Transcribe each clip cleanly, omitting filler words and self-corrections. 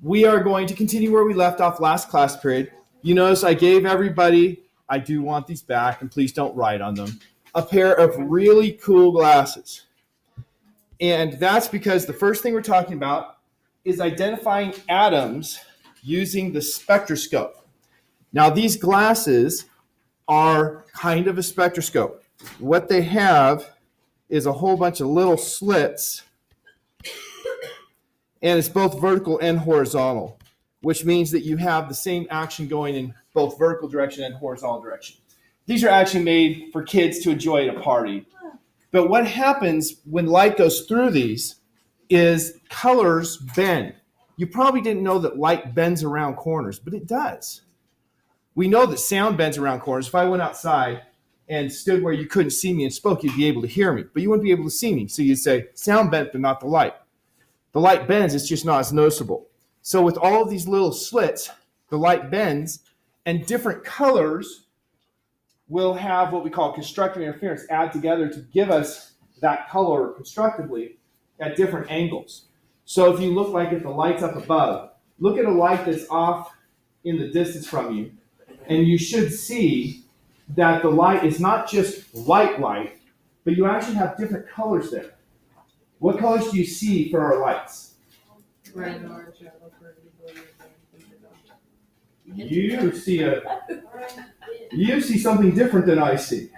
we are going to continue where we left off last class period. You notice I gave everybody, I do want these back, and please don't write on them, a pair of really cool glasses. And that's because the first thing we're talking about is identifying atoms using the spectroscope. Now, these glasses are kind of a spectroscope. What they have is a whole bunch of little slits, and it's both vertical and horizontal, which means that you have the same action going in both vertical direction and horizontal direction. These are actually made for kids to enjoy at a party. But what happens when light goes through these is colors bend. You probably didn't know that light bends around corners, but it does. We know that sound bends around corners. If I went outside and stood where you couldn't see me and spoke, you'd be able to hear me, but you wouldn't be able to see me. So you'd say, sound bent, but not the light. The light bends, it's just not as noticeable. So with all of these little slits, the light bends, and different colors will have what we call constructive interference add together to give us that color constructively at different angles. So if you look like if the light's up above, look at a light that's off in the distance from you, and you should see that the light is not just white light, but you actually have different colors there. What colors do you see for our lights? Red, orange, yellow, green, blue. You see something different than I see.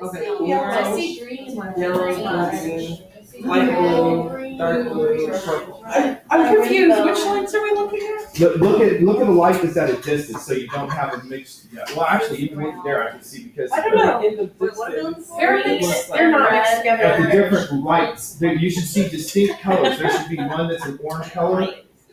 Okay. I see green. Yellow, green, light blue, dark blue, purple. I'm confused. Which lights are we looking at? Look at a light that's at a distance, so you don't have a mixed. Yeah. Well, actually, even with there, I can see because I don't know. In the distance, They're mixed. They're not mixed together. at the different lights, you should see distinct colors. There should be one that's an orange color,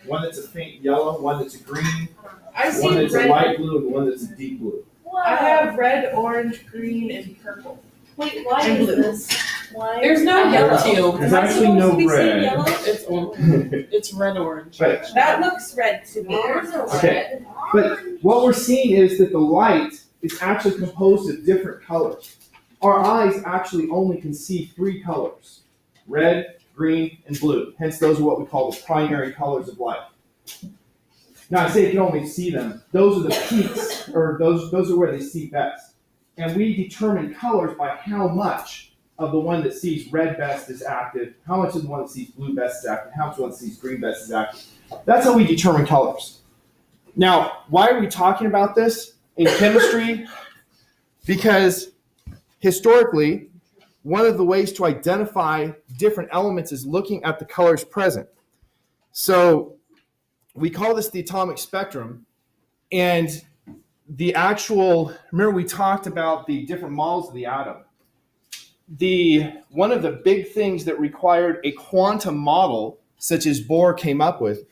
one that's a faint yellow, one that's a green, I one see that's a red. light blue, and one that's a deep blue. I have red, orange, green, and purple. Wait, why And is blue. this? Why? There's no yellow. Teal. There's actually no red. It's orange. It's red orange. But That looks red to me. Okay. But what we're seeing is that the light is actually composed of different colors. Our eyes actually only can see three colors: red, green, and blue. Hence, those are what we call the primary colors of light. Now, I say you can only see them. Those are the peaks, or those are where they see best. And we determine colors by how much of the one that sees red best is active, how much of the one that sees blue best is active, how much of the one that sees green best is active. That's how we determine colors. Now, why are we talking about this in chemistry? Because historically, one of the ways to identify different elements is looking at the colors present. So we call this the atomic spectrum, and the actual, remember we talked about the different models of the atom. One of the big things that required a quantum model, such as Bohr came up with,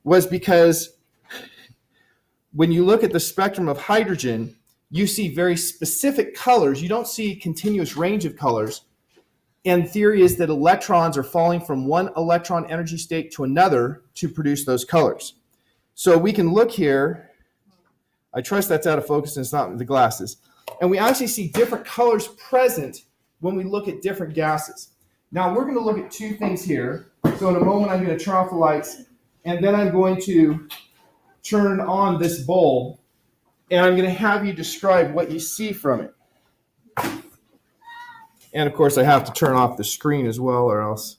was because when you look at the spectrum of hydrogen, you see very specific colors. You don't see a continuous range of colors. And the theory is that electrons are falling from one electron energy state to another to produce those colors. So we can look here. I trust that's out of focus and it's not the glasses. And we actually see different colors present when we look at different gases. Now we're going to look at two things here. So in a moment I'm going to turn off the lights, and then I'm going to turn on this bulb, and I'm going to have you describe what you see from it. And of course I have to turn off the screen as well, or else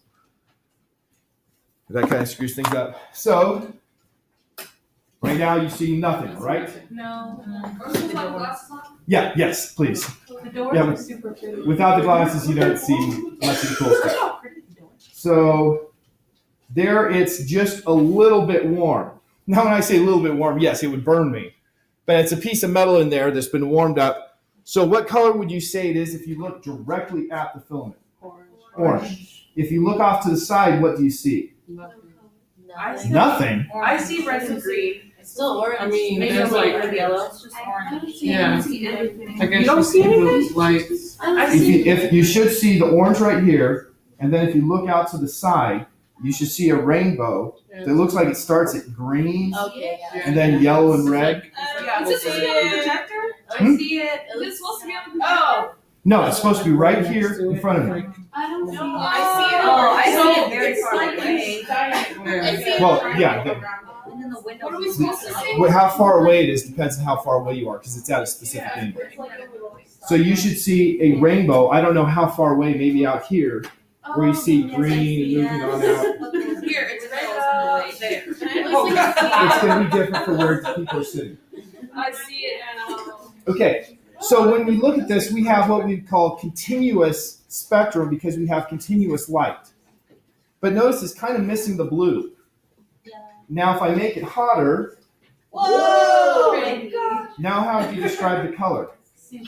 that kind of screws things up. So right now you see nothing, right? No. Yeah, yes, please. The doors Yeah, are super pretty. Without the glasses, you don't see much of the cool stuff. So there it's just a little bit warm. Now when I say a little bit warm, yes, it would burn me. But it's a piece of metal in there that's been warmed up. So what color would you say it is if you look directly at the filament? Orange. If you look off to the side, what do you see? I see Nothing. I see red and green. It's still orange. I mean, Maybe there's like like, yellow. It's just orange. yeah. I guess You don't see the anything? lights. If you should see the orange right here, and then if you look out to the side, you should see a rainbow that looks like it starts at green Okay. and then yellow and red. Yeah. Is this supposed to be on the projector? I see it. Is it supposed to be on the Oh, No, it's supposed to be right here in front of me. I don't see. No, I see it very it's far like away. I see it. Well, yeah. And then the window. What are we supposed to see? How far away it is depends on how far away you are, because it's at a specific angle. So you should see a rainbow. I don't know how far away, maybe out here, where you see green and moving on out. Here, it's right there. It's going to be different for where people are sitting. I see it now. Okay, so when we look at this, we have what we call continuous spectrum because we have continuous light. But notice it's kind of missing the blue. Now if I make it hotter, Whoa! now how would you describe the color?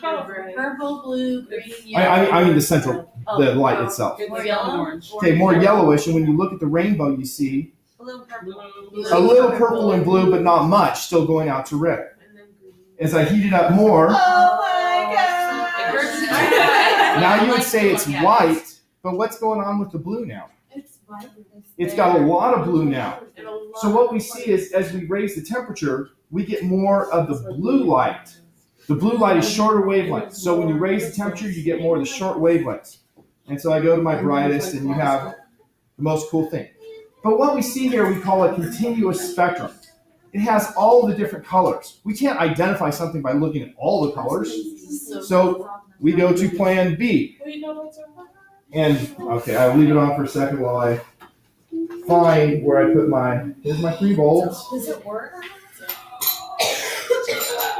Purple, blue, green, I mean the central, the light itself. It's yellow and orange. Okay, more yellowish, and when you look at the rainbow, you see Blue, purple. a little purple and blue, but not much, still going out to red. As I heat it up more, Oh my god! now you would say it's white, but what's going on with the blue now? It's white. It's got a lot of blue now. So what we see is as we raise the temperature, we get more of the blue light. The blue light is shorter wavelengths. So when you raise the temperature, you get more of the short wavelengths. And so I go to my brightest and you have the most cool thing. But what we see here, we call a continuous spectrum. It has all the different colors. We can't identify something by looking at all the colors. So we go to plan B. And, okay, I'll leave it on for a second while I find where I put here's my 3 bulbs. Does it work?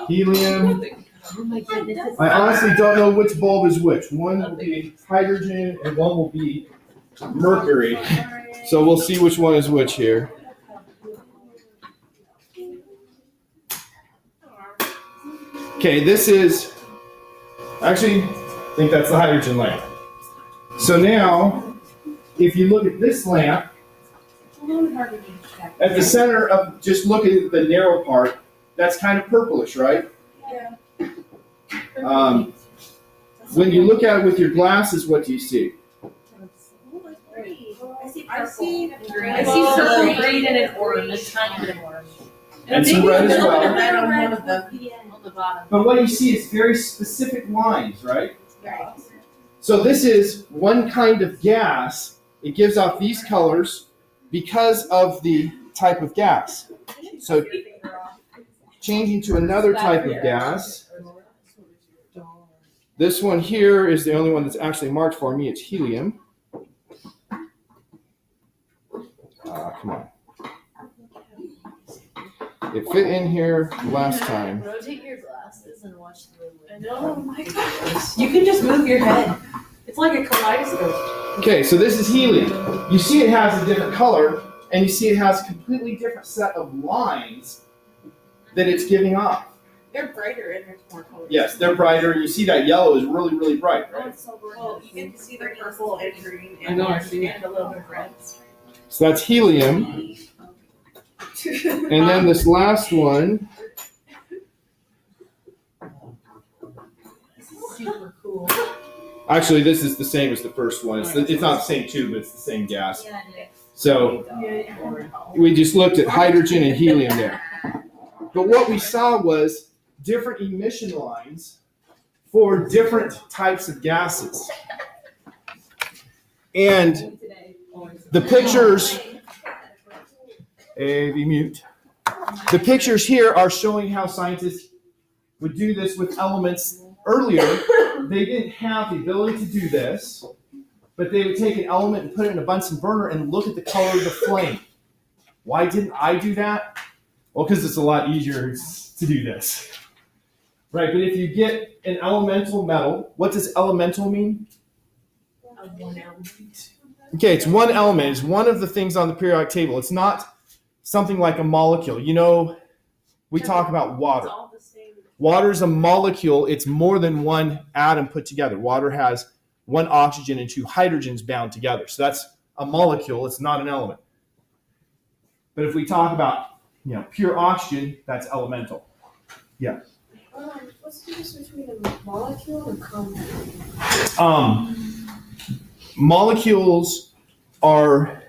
Helium. Oh my goodness. I honestly don't know which bulb is which. One will be hydrogen and one will be mercury. So we'll see which one is which here. Okay, this is, actually, I think that's the hydrogen lamp. So now, if you look at this lamp, at the center of, just look at the narrow part, that's kind of purplish, right? Yeah. When you look at it with your glasses, what do you see? I see green. I see purple, green, and an orange. A tiny bit of orange. And some red as well. Red on one of them. On the bottom. But what you see is very specific lines, right? Right. So this is one kind of gas. It gives off these colors because of the type of gas. So changing to another type of gas. This one here is the only one that's actually marked for me. It's helium. Come on. It fit in here last time. Rotate your glasses and watch the movie. I know. Oh my gosh. You can just move your head. It's like a kaleidoscope. Okay, so this is helium. You see it has a different color, and you see it has a completely different set of lines that it's giving off. They're brighter and there's more colors. Yes, they're brighter. You see that yellow is really, really bright, Oh, right? it's so Well, you get to see the purple and green I know, I see and a little bit of red. So that's helium. And then this last one, Super cool. actually this is the same as the first one. It's not the same tube, but it's the same gas. Yeah, it is. So we just looked at hydrogen and helium there. But what we saw was different emission lines for different types of gases. And the pictures, AV mute. The pictures here are showing how scientists would do this with elements earlier. They didn't have the ability to do this, but they would take an element and put it in a Bunsen burner and look at the color of the flame. Why didn't I do that? Well, because it's a lot easier to do this. Right, but if you get an elemental metal, what does elemental mean? Okay, it's one element. It's one of the things on the periodic table. It's not something like a molecule. You know, we talk about water. Water is a molecule. It's more than one atom put together. Water has one oxygen and 2 hydrogens bound together. So that's a molecule. It's not an element. But if we talk about, pure oxygen, that's elemental. Yeah. What's the difference between a molecule and compound? Molecules are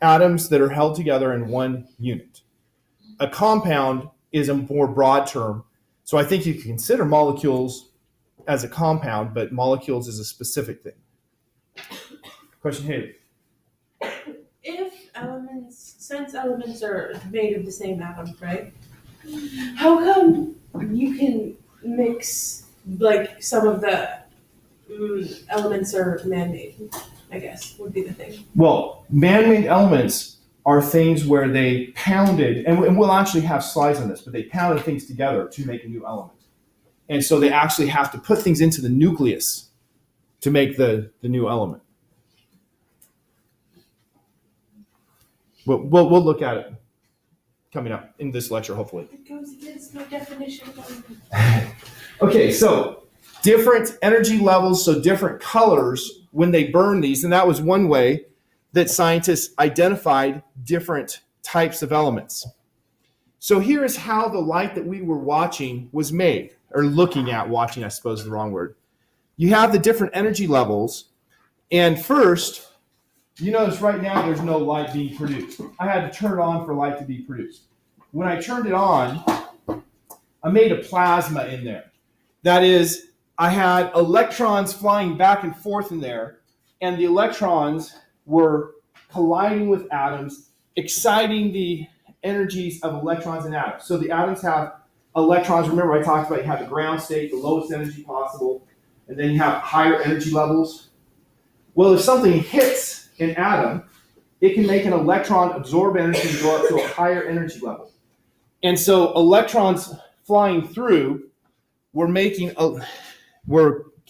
atoms that are held together in one unit. A compound is a more broad term. So I think you can consider molecules as a compound, but molecules is a specific thing. Question, Haley. Since elements are made of the same atom, right? How come you can mix, like, some of the elements are man-made, I guess, would be the thing. Well, man-made elements are things where they pounded, and we'll actually have slides on this, but they pounded things together to make a new element. And so they actually have to put things into the nucleus to make the new element. We'll look at it coming up in this lecture, hopefully. It goes against my definition of Okay, so different energy levels, so different colors when they burn these, and that was one way that scientists identified different types of elements. So here is how the light that we were watching was made, or looking at, watching I suppose is the wrong word. You have the different energy levels, and first, you notice right now there's no light being produced. I had to turn it on for light to be produced. When I turned it on, I made a plasma in there. That is, I had electrons flying back and forth in there, and the electrons were colliding with atoms, exciting the energies of electrons and atoms. So the atoms have electrons. Remember I talked about you have the ground state, the lowest energy possible, and then you have higher energy levels. Well, if something hits an atom, it can make an electron absorb energy and go up to a higher energy level. And so electrons flying through were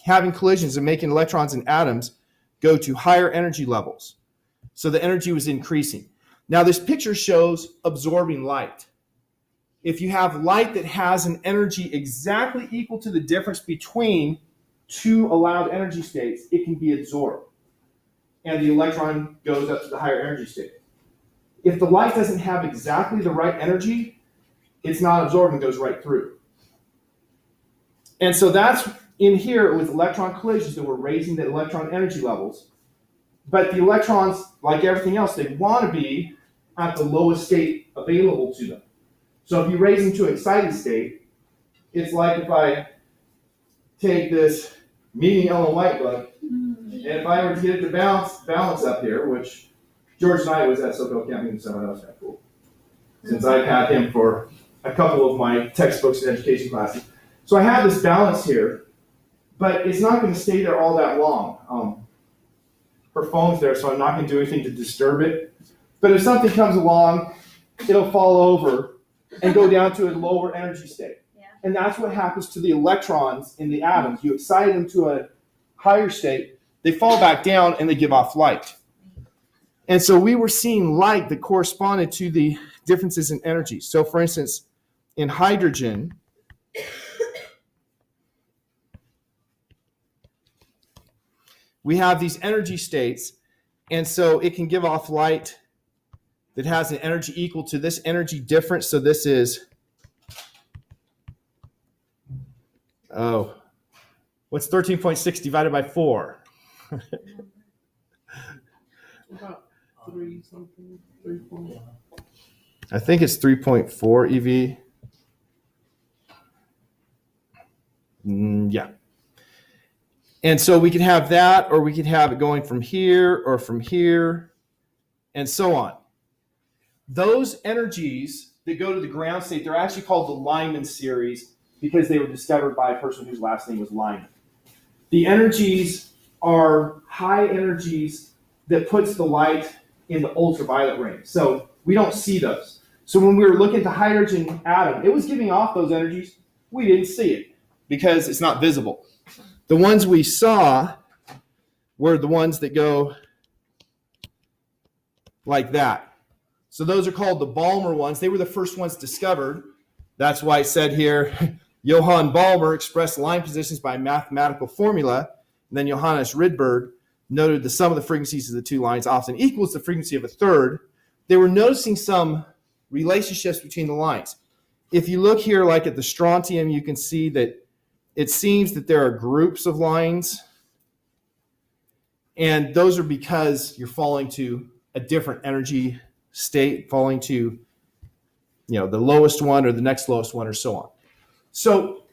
having collisions and making electrons and atoms go to higher energy levels. So the energy was increasing. Now this picture shows absorbing light. If you have light that has an energy exactly equal to the difference between two allowed energy states, it can be absorbed. And the electron goes up to the higher energy state. If the light doesn't have exactly the right energy, it's not absorbed and goes right through. And so that's in here with electron collisions that we're raising the electron energy levels. But the electrons, like everything else, they want to be at the lowest state available to them. So if you raise them to an excited state, it's like if I take this medium yellow light bulb, and if I were to get it to balance up here, which George Knight was at SoCal Camping, so that was kind of cool. Since I've had him for a couple of my textbooks and education classes. So I have this balance here, but it's not going to stay there all that long. Her phone's there, so I'm not going to do anything to disturb it. But if something comes along, it'll fall over and go down to a lower energy state. Yeah. And that's what happens to the electrons in the atoms. You excite them to a higher state, they fall back down and they give off light. And so we were seeing light that corresponded to the differences in energy. So for instance, in hydrogen, we have these energy states, and so it can give off light that has an energy equal to this energy difference. So this is, what's 13.6 divided by 4? About 3 something, 3 point. I think it's 3.4 EV. Yeah. And so we could have that, or we could have it going from here or from here, and so on. Those energies that go to the ground state, they're actually called the Lyman series because they were discovered by a person whose last name was Lyman. The energies are high energies that puts the light in the ultraviolet range. So we don't see those. So when we were looking at the hydrogen atom, it was giving off those energies. We didn't see it because it's not visible. The ones we saw were the ones that go like that. So those are called the Balmer ones. They were the first ones discovered. That's why it said here, Johann Balmer expressed line positions by a mathematical formula. And then Johannes Rydberg noted the sum of the frequencies of the two lines often equals the frequency of a third. They were noticing some relationships between the lines. If you look here like at the strontium, you can see that it seems that there are groups of lines, and those are because you're falling to a different energy state, falling to, the lowest one or the next lowest one or so on. So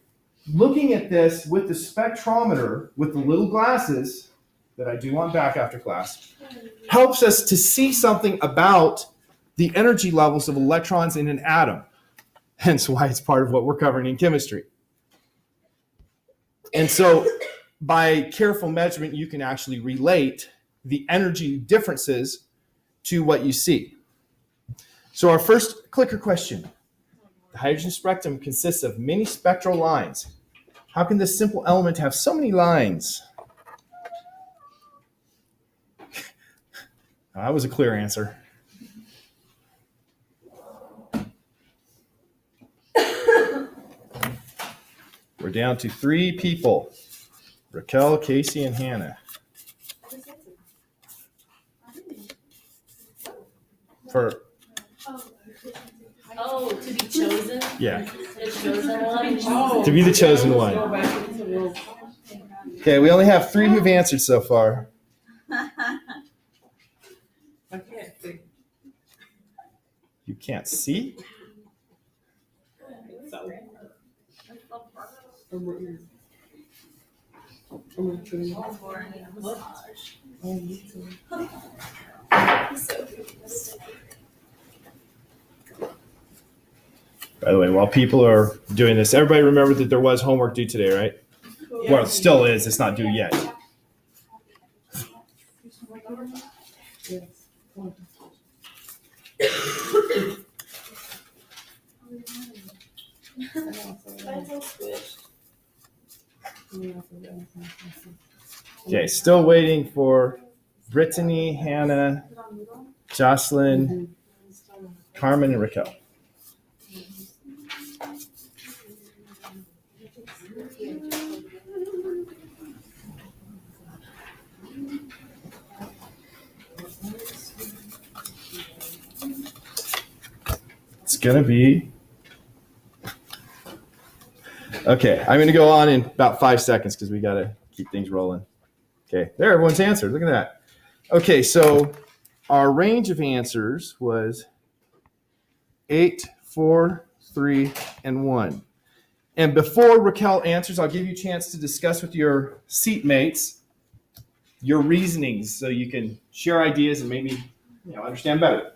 looking at this with the spectrometer, with the little glasses that I do on back after class, helps us to see something about the energy levels of electrons in an atom. Hence why it's part of what we're covering in chemistry. And so by careful measurement, you can actually relate the energy differences to what you see. So our first clicker question. The hydrogen spectrum consists of many spectral lines. How can this simple element have so many lines? That was a clear answer. We're down to 3 people. Raquel, Casey, and Hannah. For Oh, to be chosen? yeah, The chosen one? Oh. to be the chosen one. Go back into the- Okay, we only have 3 who've answered so far. I can't think. You can't see? So. I'm gonna try. Oh, me too. By the way, while people are doing this, everybody remember that there was homework due today, right? Well, it still is. It's not due yet. Yes. Okay, still waiting for Brittany, Hannah, Jocelyn, Carmen, and Raquel. It's gonna be okay. I'm gonna go on in about 5 seconds because we gotta keep things rolling. Okay, there, everyone's answered. Look at that. Okay, so our range of answers was 8, 4, 3, and 1. And before Raquel answers, I'll give you a chance to discuss with your seatmates your reasonings so you can share ideas and maybe understand better.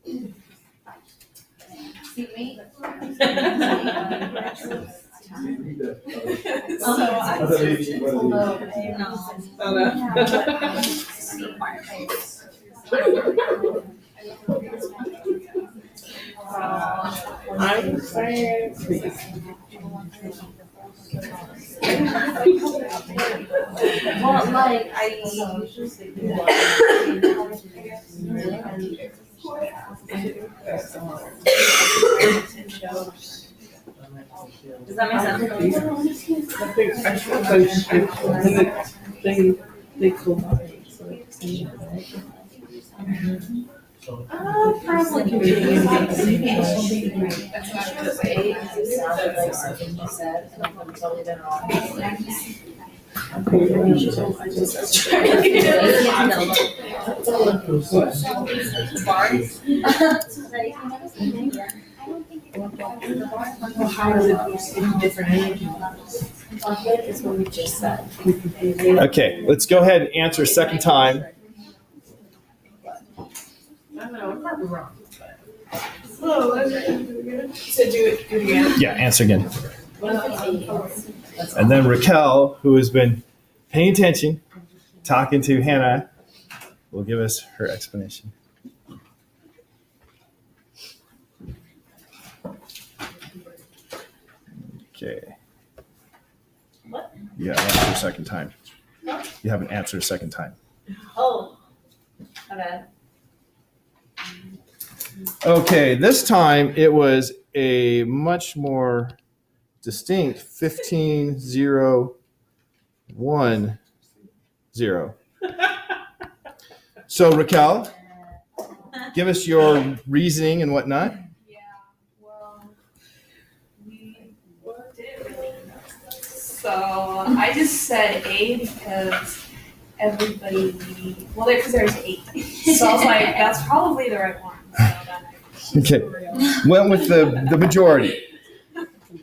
I'm saying. Well, like, I Does that make sense? I think they collide. Probably. Well, how does it receive different energy levels? That's what we just said. Okay, let's go ahead and answer a second time. I don't know, we're probably wrong. Oh, You said do it again. Yeah, answer again. And then Raquel, who has been paying attention, talking to Hannah, will give us her explanation. Okay. What? Yeah, answer a second time. You haven't answered a second time. Oh, okay. Okay, this time it was a much more distinct 15, 0, 1, 0. So Raquel, give us your reasoning and whatnot. Yeah, well, So I just said A because everybody, well, because there's 8. So I was like, that's probably the right one. So then Okay, went with the majority.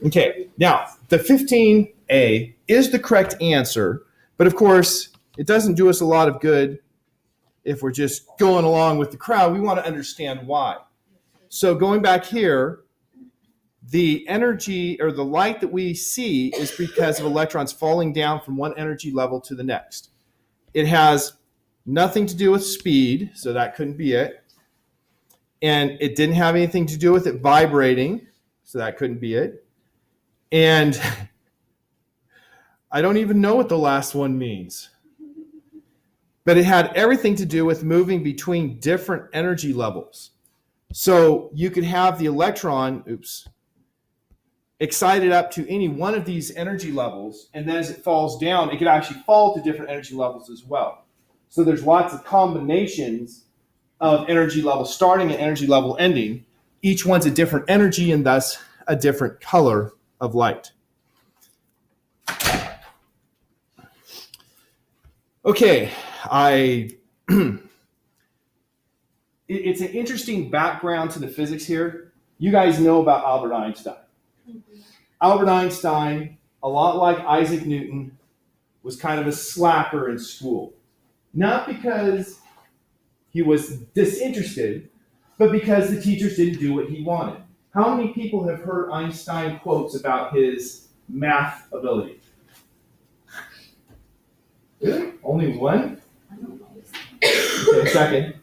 Okay, now the 15A is the correct answer, but of course, it doesn't do us a lot of good if we're just going along with the crowd. We want to understand why. So going back here, the energy or the light that we see is because of electrons falling down from one energy level to the next. It has nothing to do with speed, so that couldn't be it. And it didn't have anything to do with it vibrating, so that couldn't be it. And I don't even know what the last one means. But it had everything to do with moving between different energy levels. So you could have the electron, excited up to any one of these energy levels, and then as it falls down, it could actually fall to different energy levels as well. So there's lots of combinations of energy levels starting and energy level ending. Each one's a different energy and thus a different color of light. Okay, it's an interesting background to the physics here. You guys know about Albert Einstein. Albert Einstein, a lot like Isaac Newton, was kind of a slacker in school. Not because he was disinterested, but because the teachers didn't do what he wanted. How many people have heard Einstein quotes about his math ability? Really? Only one? Okay, second.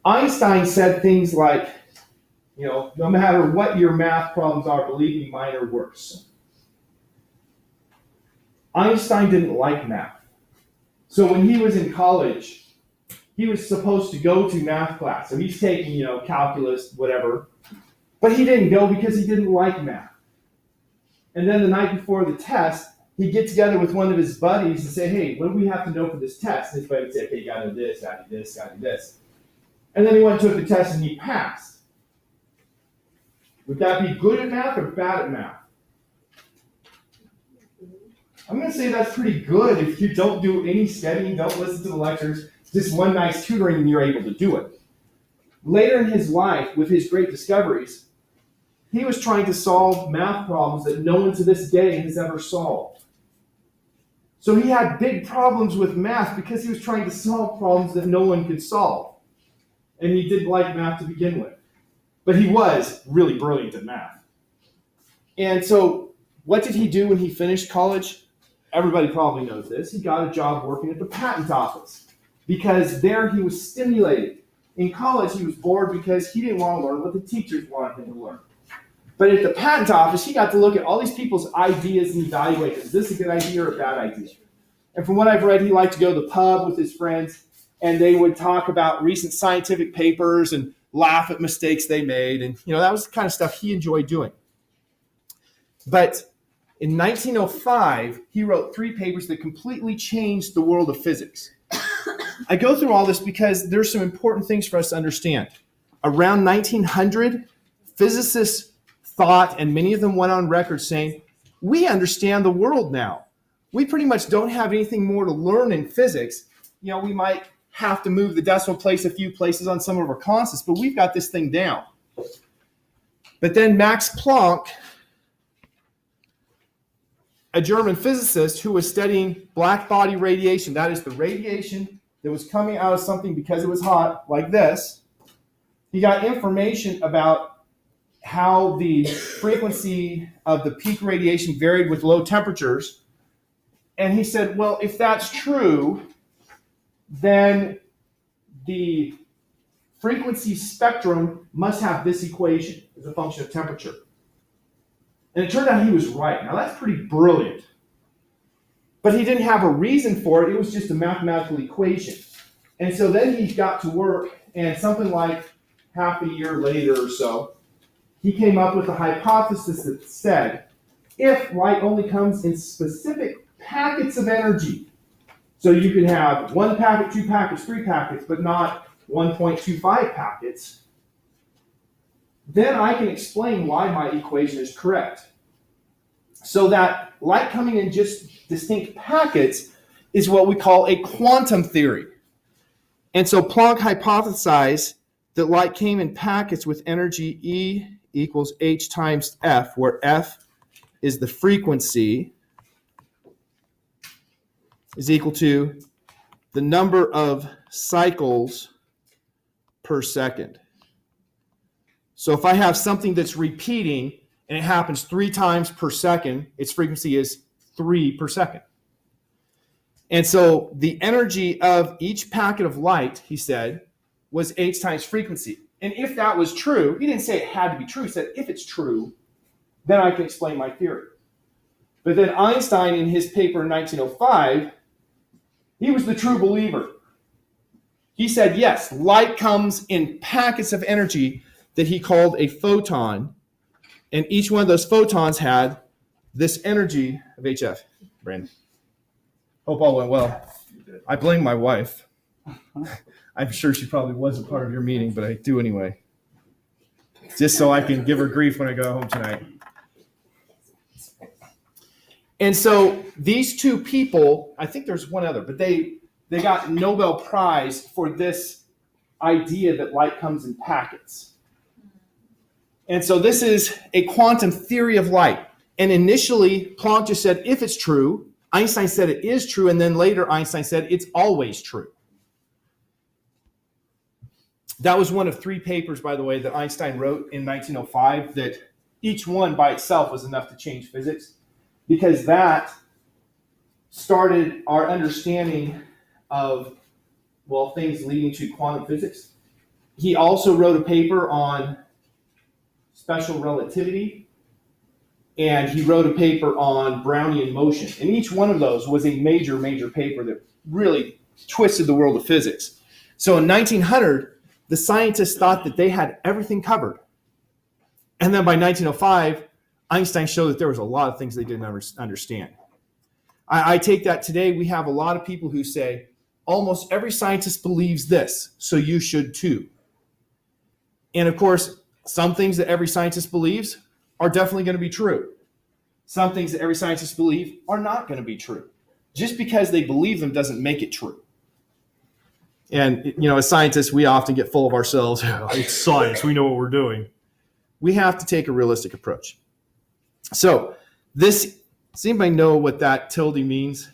Einstein said things like, no matter what your math problems are, believe me, mine are worse. Einstein didn't like math. So when he was in college, he was supposed to go to math class. So he's taking, calculus, whatever. But he didn't go because he didn't like math. And then the night before the test, he'd get together with one of his buddies and say, hey, what do we have to know for this test? And his buddy would say, okay, you got to do this, got to do this, got to do this. And then he went and took the test and he passed. Would that be good at math or bad at math? I'm going to say that's pretty good if you don't do any studying, don't listen to the lectures, just one nice tutoring and you're able to do it. Later in his life, with his great discoveries, he was trying to solve math problems that no one to this day has ever solved. So he had big problems with math because he was trying to solve problems that no one could solve. And he didn't like math to begin with. But he was really brilliant at math. And so what did he do when he finished college? Everybody probably knows this. He got a job working at the patent office because there he was stimulated. In college, he was bored because he didn't want to learn what the teachers wanted him to learn. But at the patent office, he got to look at all these people's ideas and evaluate, is this a good idea or a bad idea? And from what I've read, he liked to go to the pub with his friends, and they would talk about recent scientific papers and laugh at mistakes they made. And, that was the kind of stuff he enjoyed doing. But in 1905, he wrote 3 papers that completely changed the world of physics. I go through all this because there's some important things for us to understand. Around 1900, physicists thought, and many of them went on record saying, we understand the world now. We pretty much don't have anything more to learn in physics. We might have to move the decimal place a few places on some of our constants, but we've got this thing down. But then Max Planck, a German physicist who was studying black body radiation, that is the radiation that was coming out of something because it was hot, like this, he got information about how the frequency of the peak radiation varied with low temperatures. And he said, well, if that's true, then the frequency spectrum must have this equation as a function of temperature. And it turned out he was right. Now that's pretty brilliant. But he didn't have a reason for it. It was just a mathematical equation. And so then he got to work, and something like half a year later or so, he came up with a hypothesis that said, if light only comes in specific packets of energy, so you can have 1 packet, 2 packets, 3 packets, but not 1.25 packets, then I can explain why my equation is correct. So that light coming in just distinct packets is what we call a quantum theory. And so Planck hypothesized that light came in packets with energy E equals h times F, where F is the frequency is equal to the number of cycles per second. So if I have something that's repeating and it happens 3 times per second, its frequency is 3 per second. And so the energy of each packet of light, he said, was h times frequency. And if that was true, he didn't say it had to be true. He said, if it's true, then I can explain my theory. But then Einstein, in his paper in 1905, he was the true believer. He said, yes, light comes in packets of energy that he called a photon. And each one of those photons had this energy of HF. Brandon. Hope all went well. I blame my wife. I'm sure she probably wasn't part of your meeting, but I do anyway. Just so I can give her grief when I go home tonight. And so these two people, I think there's one other, but they got Nobel Prize for this idea that light comes in packets. And so this is a quantum theory of light. And initially, Planck just said, if it's true. Einstein said it is true, and then later Einstein said it's always true. That was one of 3 papers, by the way, that Einstein wrote in 1905, that each one by itself was enough to change physics, because that started our understanding of, well, things leading to quantum physics. He also wrote a paper on special relativity, and he wrote a paper on Brownian motion. And each one of those was a major, major paper that really twisted the world of physics. So in 1900, the scientists thought that they had everything covered. And then by 1905, Einstein showed that there was a lot of things they didn't understand. I take that today, we have a lot of people who say, almost every scientist believes this, so you should too. And of course, some things that every scientist believes are definitely going to be true. Some things that every scientist believes are not going to be true. Just because they believe them doesn't make it true. And, you know, as scientists, we often get full of ourselves. It's science. We know what we're doing. We have to take a realistic approach. So this, does anybody know what that tilde means?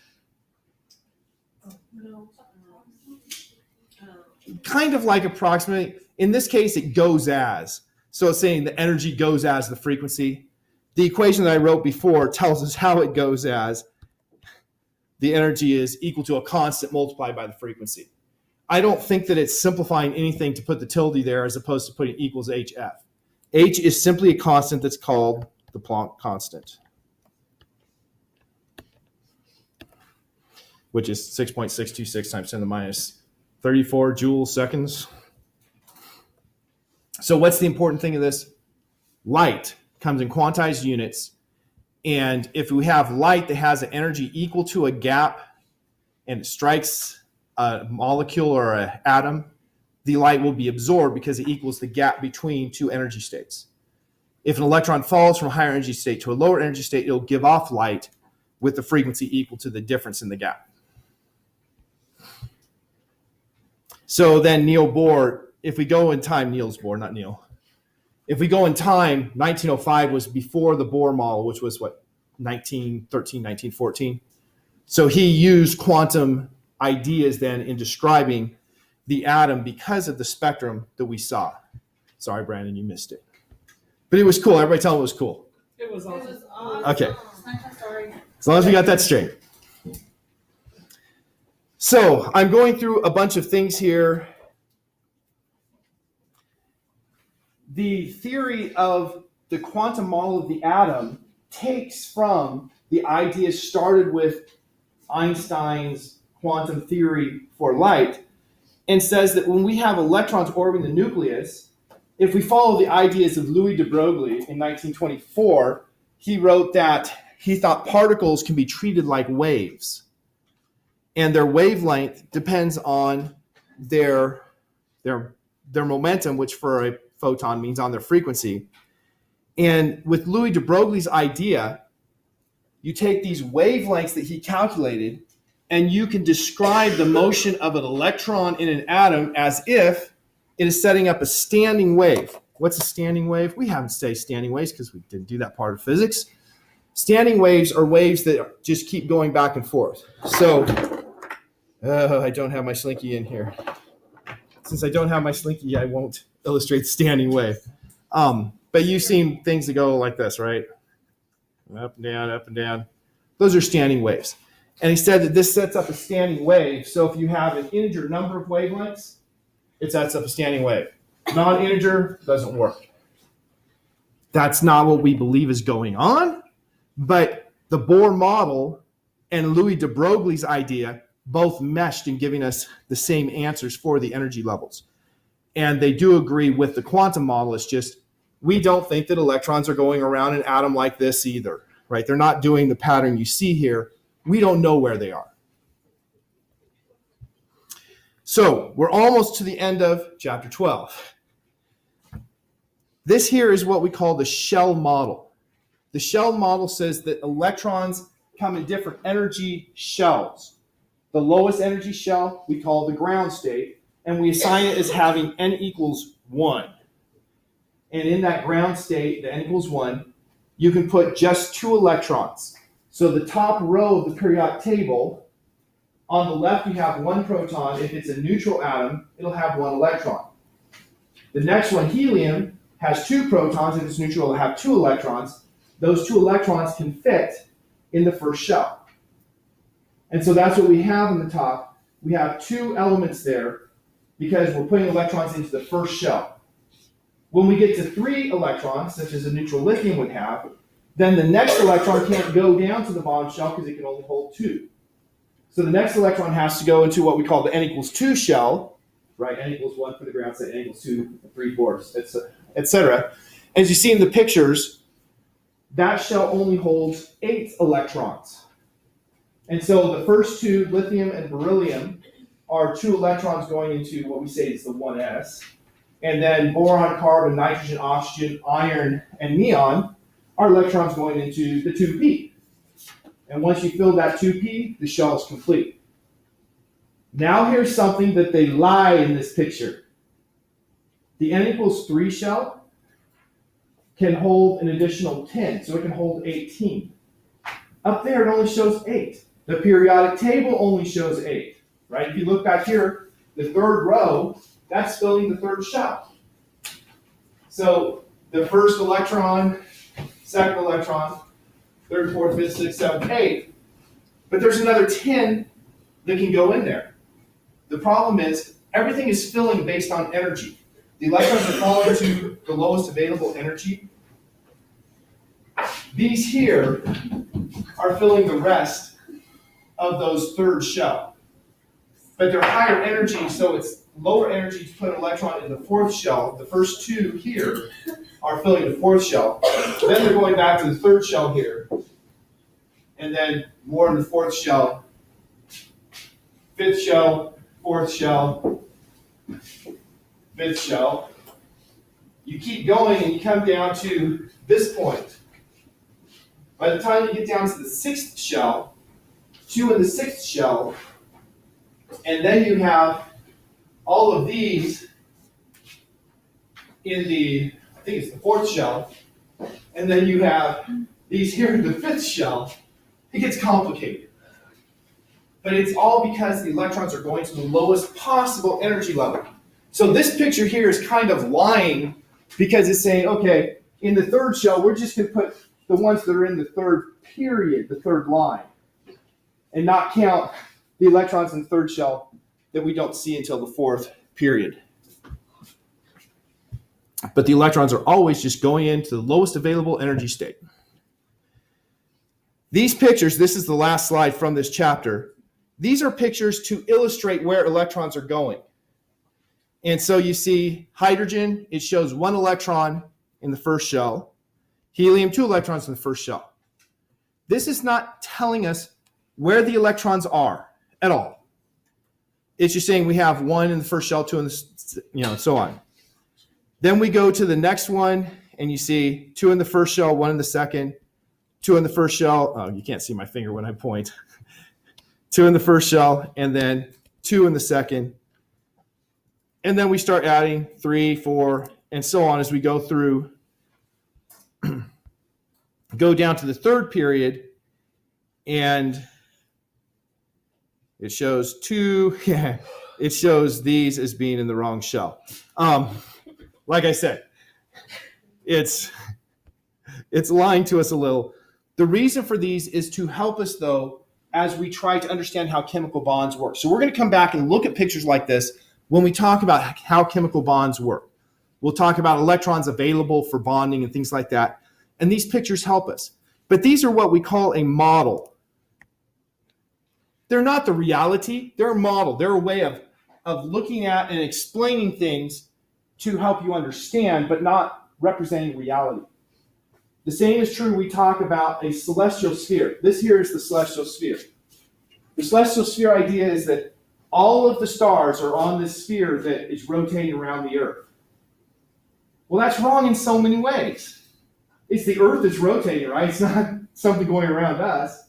Kind of like approximately. In this case, it goes as. So it's saying the energy goes as the frequency. The equation that I wrote before tells us how it goes as the energy is equal to a constant multiplied by the frequency. I don't think that it's simplifying anything to put the tilde there as opposed to putting equals HF. H is simply a constant that's called the Planck constant, which is 6.626 times 10 to the minus 34 joules seconds. So what's the important thing of this? Light comes in quantized units. And if we have light that has an energy equal to a gap and it strikes a molecule or an atom, the light will be absorbed because it equals the gap between 2 energy states. If an electron falls from a higher energy state to a lower energy state, it'll give off light with the frequency equal to the difference in the gap. So then Niels Bohr, if we go in time, Niels Bohr, not Neil. If we go in time, 1905 was before the Bohr model, which was what, 1913, 1914. So he used quantum ideas then in describing the atom because of the spectrum that we saw. Sorry, Brandon, you missed it. But it was cool. Everybody tell him it was cool. It was awesome. Okay. As long as we got that straight. So I'm going through a bunch of things here. The theory of the quantum model of the atom takes from the ideas started with Einstein's quantum theory for light and says that when we have electrons orbiting the nucleus, if we follow the ideas of Louis de Broglie in 1924, he wrote that he thought particles can be treated like waves. And their wavelength depends on their momentum, which for a photon means on their frequency. And with Louis de Broglie's idea, you take these wavelengths that he calculated and you can describe the motion of an electron in an atom as if it is setting up a standing wave. What's a standing wave? We haven't studied standing waves because we didn't do that part of physics. Standing waves are waves that just keep going back and forth. So, I don't have my slinky in here. Since I don't have my slinky, I won't illustrate the standing wave. But you've seen things that go like this, right? Up and down, up and down. Those are standing waves. And he said that this sets up a standing wave. So if you have an integer number of wavelengths, it sets up a standing wave. Non-integer doesn't work. That's not what we believe is going on. But the Bohr model and Louis de Broglie's idea both meshed in giving us the same answers for the energy levels. And they do agree with the quantum model. It's just we don't think that electrons are going around an atom like this either, right? They're not doing the pattern you see here. We don't know where they are. So we're almost to the end of chapter 12. This here is what we call the shell model. The shell model says that electrons come in different energy shells. The lowest energy shell we call the ground state, and we assign it as having n equals 1. And in that ground state, the n equals 1, you can put just 2 electrons. So the top row of the periodic table, on the left you have 1 proton. If it's a neutral atom, it'll have 1 electron. The next one, helium, has 2 protons. If it's neutral, it'll have 2 electrons. Those 2 electrons can fit in the first shell. And so that's what we have on the top. We have 2 elements there because we're putting electrons into the first shell. When we get to 3 electrons, such as a neutral lithium would have, then the next electron can't go down to the bottom shell because it can only hold 2. So the next electron has to go into what we call the n equals 2 shell, right? N equals 1 for the ground state, n equals 2, 3/4, etc. As you see in the pictures, that shell only holds 8 electrons. And so the first 2, lithium and beryllium, are 2 electrons going into what we say is the 1s. And then boron, carbon, nitrogen, oxygen, iron, and neon are electrons going into the 2p. And once you fill that 2p, the shell is complete. Now here's something that they lie in this picture. The n equals 3 shell can hold an additional 10, so it can hold 18. Up there, it only shows 8. The periodic table only shows 8, right? If you look back here, the third row, that's filling the third shell. So the first electron, second electron, third, fourth, fifth, sixth, seventh, eighth. But there's another 10 that can go in there. The problem is everything is filling based on energy. The electrons are falling to the lowest available energy. These here are filling the rest of those third shell. But they're higher energy, so it's lower energy to put an electron in the fourth shell. The first 2 here are filling the fourth shell. Then they're going back to the third shell here. And then more in the fourth shell, fifth shell, fourth shell, fifth shell. You keep going and you come down to this point. By the time you get down to the 6th shell, 2 in the 6th shell, and then you have all of these in the, I think it's the 4th shell, and then you have these here in the 5th shell. It gets complicated. But it's all because the electrons are going to the lowest possible energy level. So this picture here is kind of lying because it's saying, okay, in the 3rd shell, we're just going to put the ones that are in the 3rd period, the 3rd line, and not count the electrons in the 3rd shell that we don't see until the 4th period. But the electrons are always just going into the lowest available energy state. These pictures, this is the last slide from this chapter, these are pictures to illustrate where electrons are going. And so you see hydrogen, it shows 1 electron in the first shell. Helium, 2 electrons in the first shell. This is not telling us where the electrons are at all. It's just saying we have 1 in the first shell, 2 in the, and so on. Then we go to the next one, and you see 2 in the first shell, 1 in the second, 2 in the first shell. Oh, you can't see my finger when I point. 2 in the first shell, and then 2 in the second. And then we start adding 3, 4, and so on as we go through go down to the third period, and it shows two. Yeah, it shows these as being in the wrong shell. Like I said, it's lying to us a little. The reason for these is to help us, though, as we try to understand how chemical bonds work. So we're going to come back and look at pictures like this when we talk about how chemical bonds work. We'll talk about electrons available for bonding and things like that. And these pictures help us. But these are what we call a model. They're not the reality. They're a model. They're a way of looking at and explaining things to help you understand, but not representing reality. The same is true when we talk about a celestial sphere. This here is the celestial sphere. The celestial sphere idea is that all of the stars are on this sphere that is rotating around the Earth. Well, that's wrong in so many ways. It's the Earth that's rotating, right? It's not something going around us.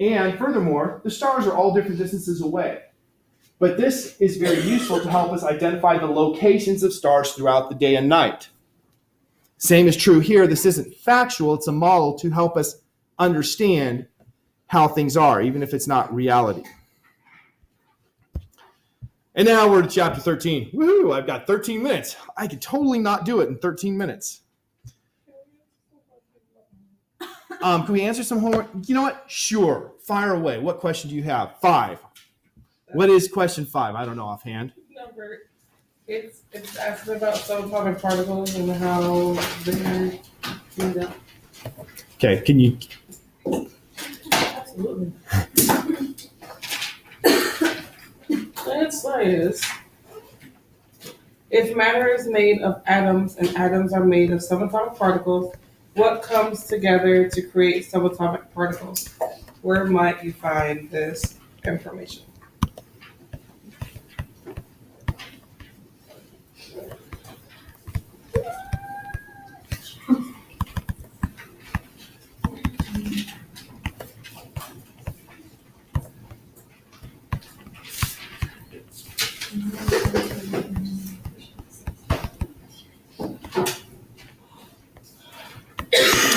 And furthermore, the stars are all different distances away. But this is very useful to help us identify the locations of stars throughout the day and night. Same is true here. This isn't factual. It's a model to help us understand how things are, even if it's not reality. And now we're to chapter 13. Woohoo, I've got 13 minutes. I could totally not do it in 13 minutes. Can we answer some homework? You know what? Sure. Fire away. What question do you have? 5. What is question 5? I don't know offhand. Number. It's asking about subatomic particles and how they're made up. Okay, can you? Absolutely. It says, if matter is made of atoms and atoms are made of subatomic particles, what comes together to create subatomic particles? Where might you find this information?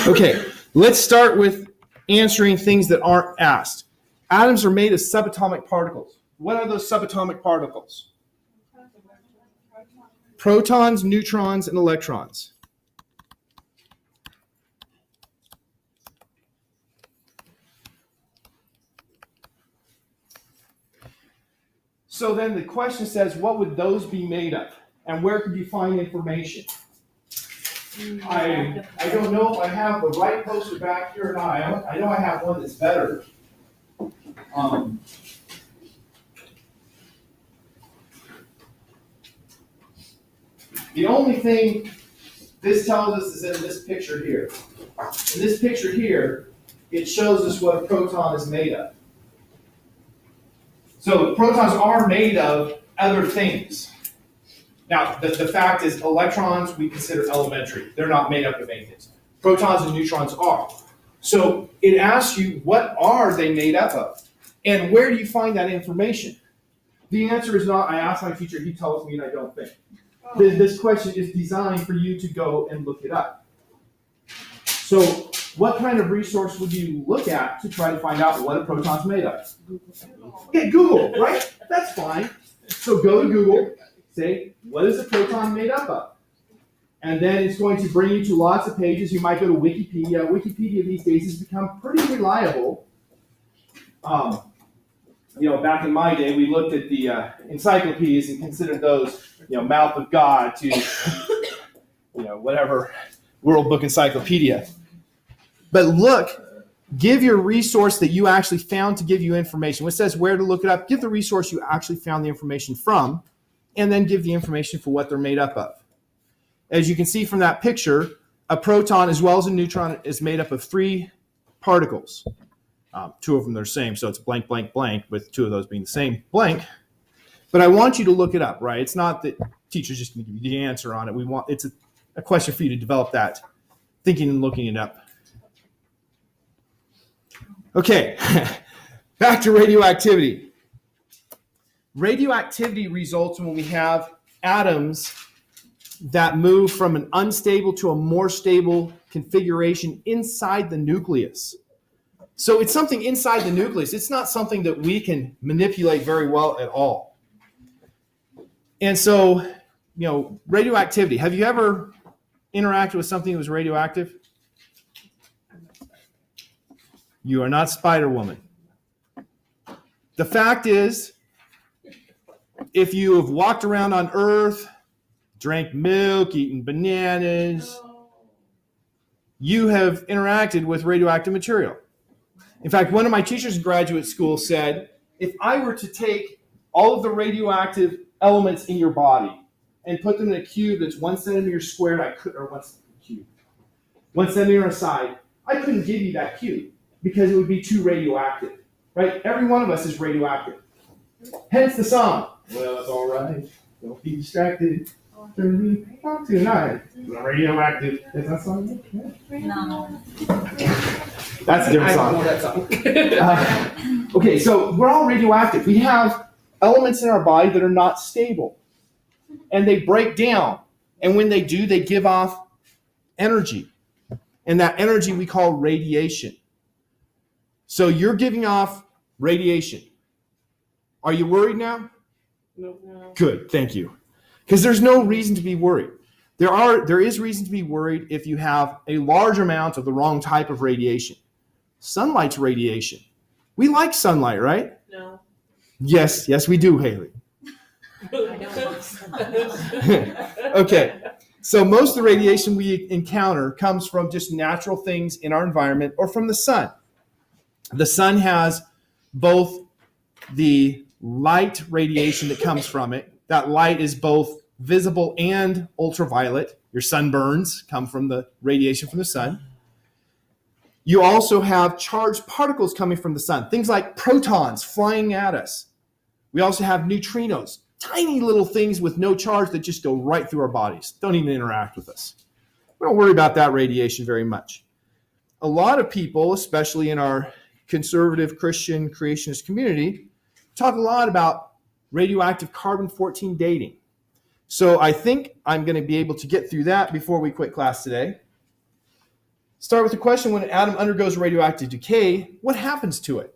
Okay, let's start with answering things that aren't asked. Atoms are made of subatomic particles. What are those subatomic particles? Protons, neutrons, and electrons. So then the question says, what would those be made of? And where could you find information? I don't know if I have the right poster back here or not. I know I have one that's better. The only thing this tells us is in this picture here. In this picture here, it shows us what a proton is made of. So protons are made of other things. Now, the fact is electrons we consider elementary. They're not made up of anything. Protons and neutrons are. So it asks you, what are they made up of? And where do you find that information? The answer is not, I asked my teacher, he tells me, and I don't think. This question is designed for you to go and look it up. So what kind of resource would you look at to try to find out what a proton's made of? Okay, Google, right? That's fine. So go to Google, say, what is a proton made up of? And then it's going to bring you to lots of pages. You might go to Wikipedia. Wikipedia these days has become pretty reliable. Back in my day, we looked at the encyclopedias and considered those, mouth of God to, whatever World Book Encyclopedia. But look, give your resource that you actually found to give you information. When it says where to look it up, give the resource you actually found the information from, and then give the information for what they're made up of. As you can see from that picture, a proton as well as a neutron is made up of 3 particles. 2 of them are the same, so it's blank, blank, blank, with 2 of those being the same blank. But I want you to look it up, right? It's not that teachers just going to give you the answer on it. It's a question for you to develop that thinking and looking it up. Okay, back to radioactivity. Radioactivity results when we have atoms that move from an unstable to a more stable configuration inside the nucleus. So it's something inside the nucleus. It's not something that we can manipulate very well at all. And so, radioactivity. Have you ever interacted with something that was radioactive? You are not Spider-Woman. The fact is, if you have walked around on Earth, drank milk, eaten bananas, you have interacted with radioactive material. In fact, one of my teachers in graduate school said, if I were to take all of the radioactive elements in your body and put them in a cube that's 1 centimeter squared, one centimeter aside, I couldn't give you that cube because it would be too radioactive, right? Every one of us is radioactive. Hence the song, well, it's all right, don't be distracted. Tonight, I'm radioactive. Is that song? No. That's a different I song. don't know that song. Okay, so we're all radioactive. We have elements in our body that are not stable, and they break down. And when they do, they give off energy, and that energy we call radiation. So you're giving off radiation. Are you worried now? No. Good, thank you. Because there's no reason to be worried. There is reason to be worried if you have a large amount of the wrong type of radiation. Sunlight's radiation. We like sunlight, right? No. Yes, we do, Haley. Okay, so most of the radiation we encounter comes from just natural things in our environment or from the sun. The sun has both the light radiation that comes from it. That light is both visible and ultraviolet. Your sunburns come from the radiation from the sun. You also have charged particles coming from the sun, things like protons flying at us. We also have neutrinos, tiny little things with no charge that just go right through our bodies, don't even interact with us. We don't worry about that radiation very much. A lot of people, especially in our conservative Christian creationist community, talk a lot about radioactive carbon-14 dating. So I think I'm going to be able to get through that before we quit class today. Start with the question, when an atom undergoes radioactive decay, what happens to it?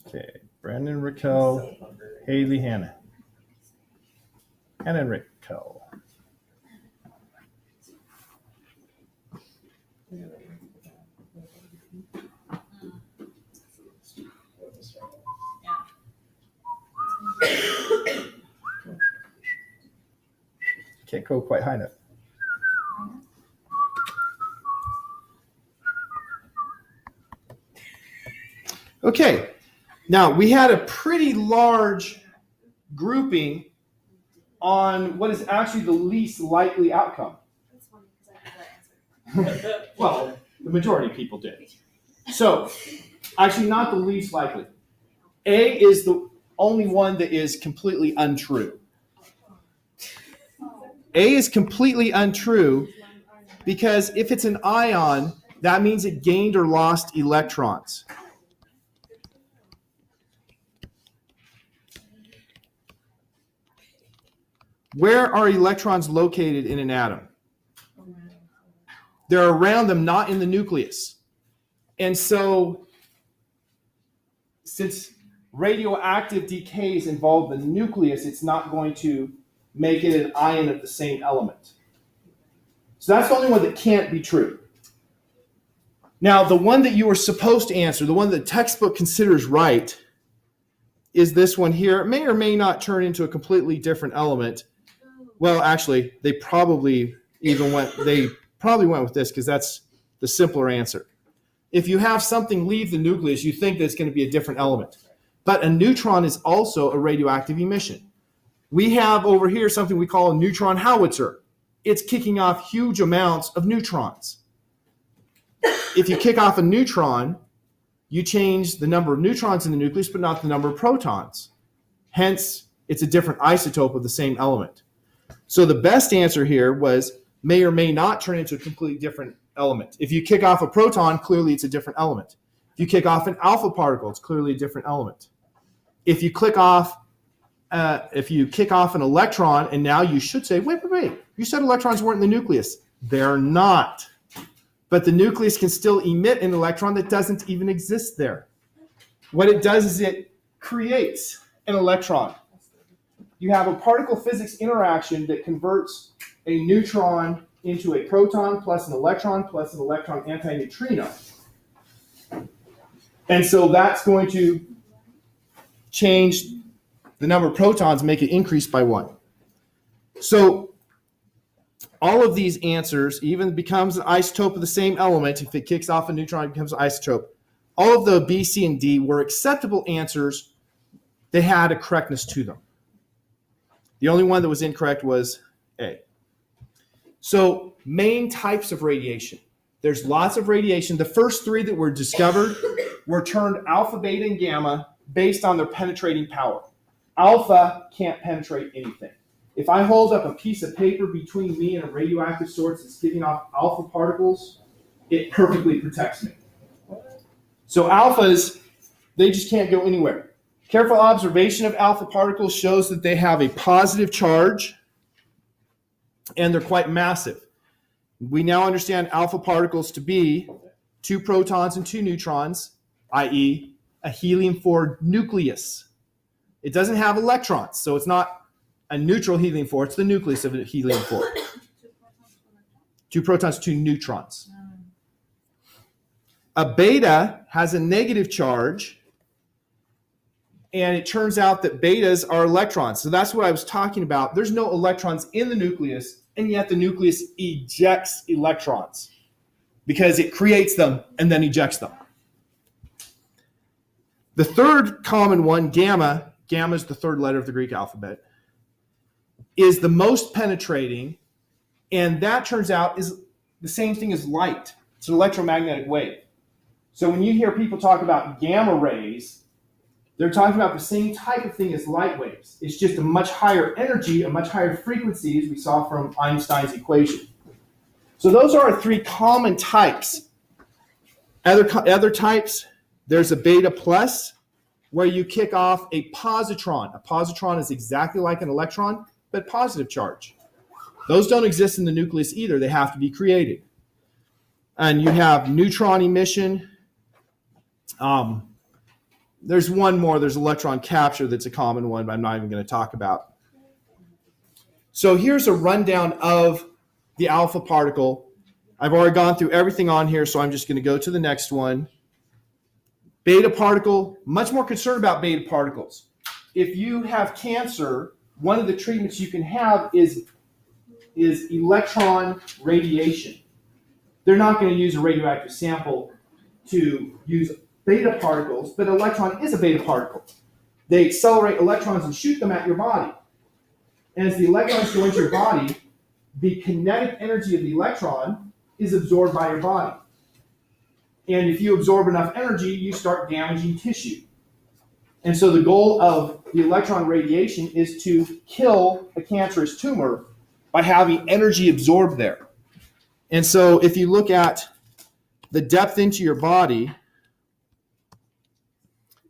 Okay, Brandon, Raquel, Haley, Hannah. Hannah and Raquel. Can't go quite high enough. Okay, now we had a pretty large grouping on what is actually the least likely outcome. That's funny because I have that answer. Well, the majority of people did. So, actually not the least likely. A is the only one that is completely untrue. A is completely untrue because if it's an ion, that means it gained or lost electrons. Where are electrons located in an atom? They're around them, not in the nucleus. And so, since radioactive decays involve the nucleus, it's not going to make it an ion of the same element. So that's the only one that can't be true. Now, the one that you were supposed to answer, the one that the textbook considers right, is this one here. It may or may not turn into a completely different element. Well, actually, they probably went with this because that's the simpler answer. If you have something leave the nucleus, you think that it's going to be a different element. But a neutron is also a radioactive emission. We have over here something we call a neutron howitzer. It's kicking off huge amounts of neutrons. If you kick off a neutron, you change the number of neutrons in the nucleus, but not the number of protons. Hence, it's a different isotope of the same element. So the best answer here was may or may not turn into a completely different element. If you kick off a proton, clearly it's a different element. If you kick off an alpha particle, it's clearly a different element. If you kick off an electron, and now you should say, wait, you said electrons weren't in the nucleus. They're not. But the nucleus can still emit an electron that doesn't even exist there. What it does is it creates an electron. You have a particle physics interaction that converts a neutron into a proton plus an electron antineutrino. And so that's going to change the number of protons, make it increase by 1. So all of these answers, even becomes an isotope of the same element. If it kicks off a neutron, it becomes an isotope. All of the B, C, and D were acceptable answers. They had a correctness to them. The only one that was incorrect was A. So main types of radiation. There's lots of radiation. The first 3 that were discovered were termed alpha, beta, and gamma based on their penetrating power. Alpha can't penetrate anything. If I hold up a piece of paper between me and a radioactive source that's giving off alpha particles, it perfectly protects me. So alphas, they just can't go anywhere. Careful observation of alpha particles shows that they have a positive charge and they're quite massive. We now understand alpha particles to be 2 protons and 2 neutrons, i.e. a helium-4 nucleus. It doesn't have electrons, so it's not a neutral helium-4, it's the nucleus of a helium-4. 2 protons, 2 neutrons. A beta has a negative charge, and it turns out that betas are electrons. So that's what I was talking about. There's no electrons in the nucleus, and yet the nucleus ejects electrons because it creates them and then ejects them. The third common one, gamma is the third letter of the Greek alphabet, is the most penetrating, and that turns out is the same thing as light. It's an electromagnetic wave. So when you hear people talk about gamma rays, they're talking about the same type of thing as light waves. It's just a much higher energy, a much higher frequency, as we saw from Einstein's equation. So those are our 3 common types. Other types, there's a beta plus, where you kick off a positron. A positron is exactly like an electron, but positive charge. Those don't exist in the nucleus either. They have to be created. And you have neutron emission. There's one more. There's electron capture that's a common one, but I'm not even going to talk about. So here's a rundown of the alpha particle. I've already gone through everything on here, so I'm just going to go to the next one. Beta particle, much more concerned about beta particles. If you have cancer, one of the treatments you can have is electron radiation. They're not going to use a radioactive sample to use beta particles, but electron is a beta particle. They accelerate electrons and shoot them at your body. And as the electrons go into your body, the kinetic energy of the electron is absorbed by your body. And if you absorb enough energy, you start damaging tissue. And so the goal of the electron radiation is to kill a cancerous tumor by having energy absorbed there. And so if you look at the depth into your body,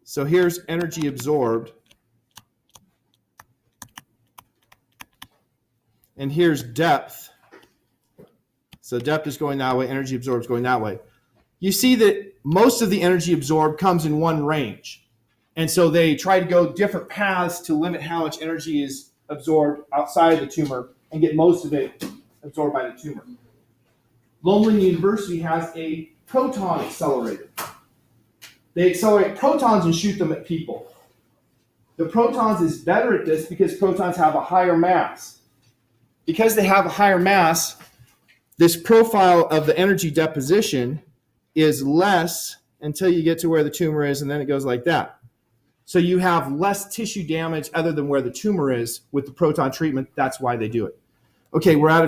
so here's energy absorbed, and here's depth. So depth is going that way, energy absorbed is going that way. You see that most of the energy absorbed comes in one range. And so they try to go different paths to limit how much energy is absorbed outside of the tumor and get most of it absorbed by the tumor. Lowell University has a proton accelerator. They accelerate protons and shoot them at people. The protons is better at this because protons have a higher mass. Because they have a higher mass, this profile of the energy deposition is less until you get to where the tumor is, and then it goes like that. So you have less tissue damage other than where the tumor is with the proton treatment. That's why they do it. Okay, we're out of